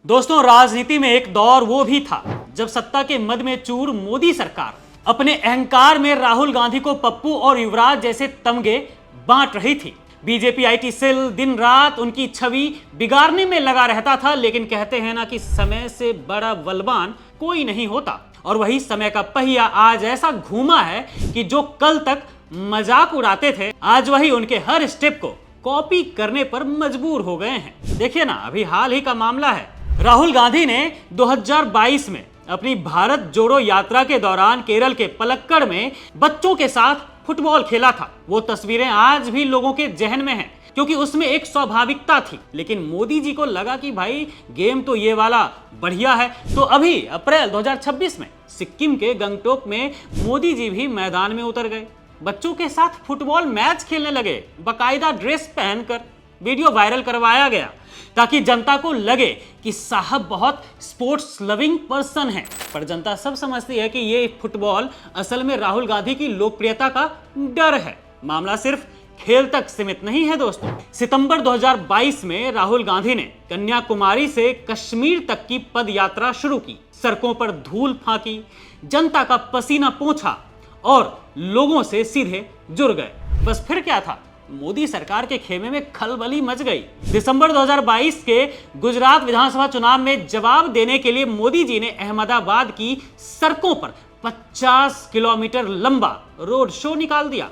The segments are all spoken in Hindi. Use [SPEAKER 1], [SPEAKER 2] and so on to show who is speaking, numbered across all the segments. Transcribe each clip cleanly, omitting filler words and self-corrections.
[SPEAKER 1] दोस्तों, राजनीति में एक दौर वो भी था जब सत्ता के मद में चूर मोदी सरकार अपने अहंकार में राहुल गांधी को पप्पू और युवराज जैसे तमगे बांट रही थी। बीजेपी आईटी सेल दिन रात उनकी छवि बिगाड़ने में लगा रहता था, लेकिन कहते हैं ना कि समय से बड़ा बलवान कोई नहीं होता। और वही समय का पहिया आज ऐसा घूमा है कि जो कल तक मजाक उड़ाते थे, आज वही उनके हर स्टेप को कॉपी करने पर मजबूर हो गए हैं। देखिए ना, अभी हाल ही का मामला है। राहुल गांधी ने 2022 में अपनी भारत जोड़ो यात्रा के दौरान केरल के पलक्कड़ में बच्चों के साथ फुटबॉल खेला था। वो तस्वीरें आज भी लोगों के जहन में हैं, क्योंकि उसमें एक स्वाभाविकता थी। लेकिन मोदी जी को लगा कि भाई गेम तो ये वाला बढ़िया है, तो अभी अप्रैल 2026 में सिक्किम के गंगटोक में मोदी जी भी मैदान में उतर गए। बच्चों के साथ फुटबॉल मैच खेलने लगे, बाकायदा ड्रेस पहनकर। वीडियो वायरल करवाया गया ताकि जनता को लगे कि साहब बहुत स्पोर्ट्स लविंग पर्सन है। पर जनता सब समझती है कि ये फुटबॉल असल में राहुल गांधी की लोकप्रियता का डर है। मामला सिर्फ खेल तक सीमित नहीं है दोस्तों। सितंबर 2022 में राहुल गांधी ने कन्याकुमारी से कश्मीर तक की पद यात्रा शुरू की। सड़कों पर धूल फांकी, जनता का पसीना पोंछा और लोगों से सीधे जुड़ गए। बस फिर क्या था, मोदी सरकार के खेमे में खलबली मच गई। दिसंबर 2022 के गुजरात विधानसभा चुनाव में जवाब देने के लिए मोदी जी ने अहमदाबाद की सड़कों पर 50 किलोमीटर लंबा रोड शो निकाल दिया।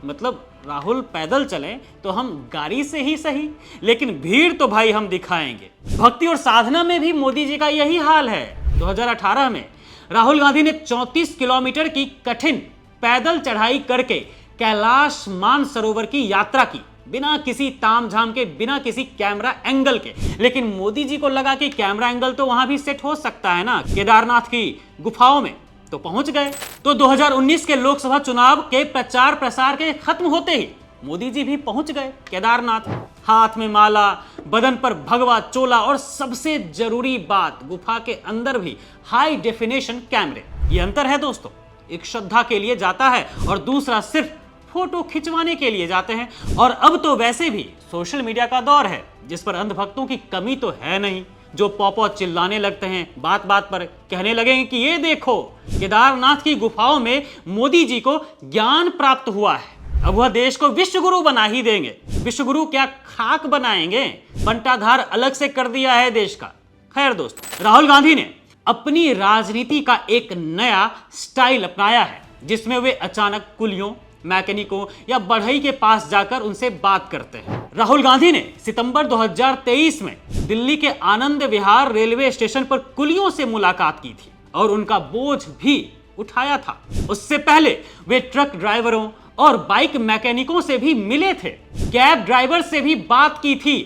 [SPEAKER 1] मतलब राहुल पैदल चले तो हम गाड़ी से ही सही, लेकिन भीड़ तो भाई हम दिखाएंगे। भक्ति और साधना में भी मोदी जी का यही हाल है। 2018 में राहुल गांधी ने 34 किलोमीटर की कठिन पैदल चढ़ाई करके कैलाश मानसरोवर की यात्रा की, बिना किसी तामझाम के, बिना किसी कैमरा एंगल के। लेकिन मोदी जी को लगा कि कैमरा एंगल तो वहां भी सेट हो सकता है ना, केदारनाथ की गुफाओं में तो पहुंच गए। तो 2019 के लोकसभा चुनाव के प्रचार प्रसार के खत्म होते ही मोदी जी भी पहुंच गए केदारनाथ। हाथ में माला, बदन पर भगवा चोला और सबसे जरूरी बात, गुफा के अंदर भी हाई डेफिनेशन कैमरे। ये अंतर है दोस्तों, एक श्रद्धा के लिए जाता है और दूसरा सिर्फ फोटो खिंचवाने के लिए जाते हैं। और अब तो वैसे भी सोशल मीडिया का दौर है, जिस पर अंधभक्तों की कमी तो है नहीं, जो पॉपो चिल्लाने लगते हैं, बात बात पर कहने लगेंगे कि ये देखो केदारनाथ की गुफाओं में मोदी जी को ज्ञान प्राप्त हुआ है, अब वह देश को विश्व गुरु बना ही देंगे। विश्व गुरु क्या खाक बनाएंगे, बंटाधार अलग से कर दिया है देश का। खैर दोस्तों, राहुल गांधी ने अपनी राजनीति का एक नया स्टाइल अपनाया है, जिसमें वे अचानक कुलियों, मैकेनिकों या बढ़ई के पास जाकर उनसे बात करते हैं। राहुल गांधी ने सितंबर 2023 में दिल्ली के आनंद विहार रेलवे स्टेशन पर कुलियों से मुलाकात की थी और उनका बोझ भी उठाया था। उससे पहले वे ट्रक ड्राइवरों और बाइक मैकेनिकों से भी मिले थे, कैब ड्राइवर से भी बात की थी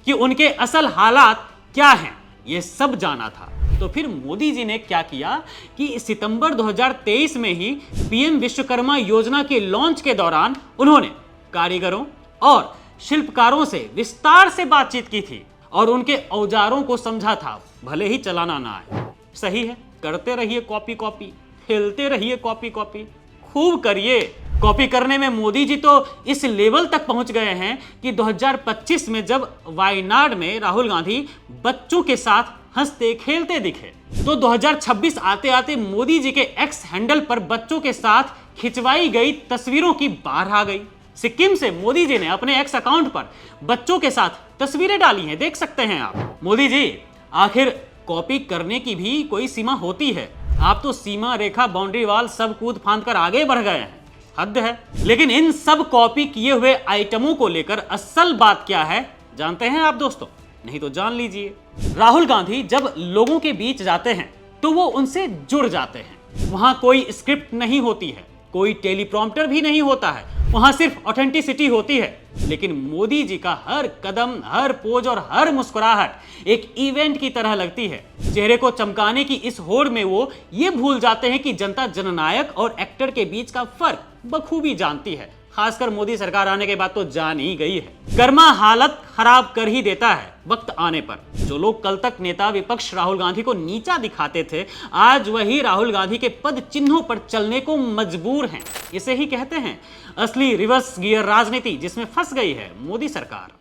[SPEAKER 1] कि उनके असल हालात क्या हैं, ये सब जाना था। तो फिर मोदी जी ने क्या किया कि सितंबर 2023 में ही पीएम विश्वकर्मा योजना के लॉन्च के दौरान उन्होंने कारीगरों और शिल्पकारों से विस्तार से बातचीत की थी और उनके औजारों को समझा था, भले ही चलाना ना आए। सही है, करते रहिए कॉपी कॉपी, खेलते रहिए कॉपी कॉपी, खूब करिए। कॉपी करने में मोदी जी तो इस लेवल तक पहुंच गए हैं कि 2025 में जब वायनाड में राहुल गांधी बच्चों के साथ हंसते खेलते दिखे, तो 2026 आते आते मोदी जी के एक्स हैंडल पर बच्चों के साथ खिंचवाई गई तस्वीरों की बाढ़ आ गई। सिक्किम से मोदी जी ने अपने एक्स अकाउंट पर बच्चों के साथ तस्वीरें डाली हैं, देख सकते हैं आप। मोदी जी, आखिर कॉपी करने की भी कोई सीमा होती है। आप तो सीमा रेखा, बाउंड्री वाल सब कूद फांद कर आगे बढ़ गए हैं, हद है। लेकिन इन सब कॉपी किए हुए आइटमों को लेकर असल बात क्या है, जानते हैं आप दोस्तों? नहीं तो जान लीजिए। राहुल गांधी जब लोगों के बीच जाते हैं तो वो उनसे जुड़ जाते हैं। वहां कोई स्क्रिप्ट नहीं होती है, कोई टेलीप्रॉम्प्टर भी नहीं होता है, वहां सिर्फ ऑथेंटिसिटी होती है। लेकिन मोदी जी का हर कदम, हर पोज और हर मुस्कुराहट एक इवेंट की तरह लगती है। चेहरे को चमकाने की इस होड़ में वो ये भूल जाते हैं कि जनता जननायक और एक्टर के बीच का फर्क बखूबी जानती है। खासकर मोदी सरकार आने के बाद तो जान ही गई है। कर्मा हालत खराब कर ही देता है वक्त आने पर। जो लोग कल तक नेता विपक्ष राहुल गांधी को नीचा दिखाते थे, आज वही राहुल गांधी के पद चिन्हों पर चलने को मजबूर हैं। इसे ही कहते हैं असली रिवर्स गियर राजनीति, जिसमें फंस गई है मोदी सरकार।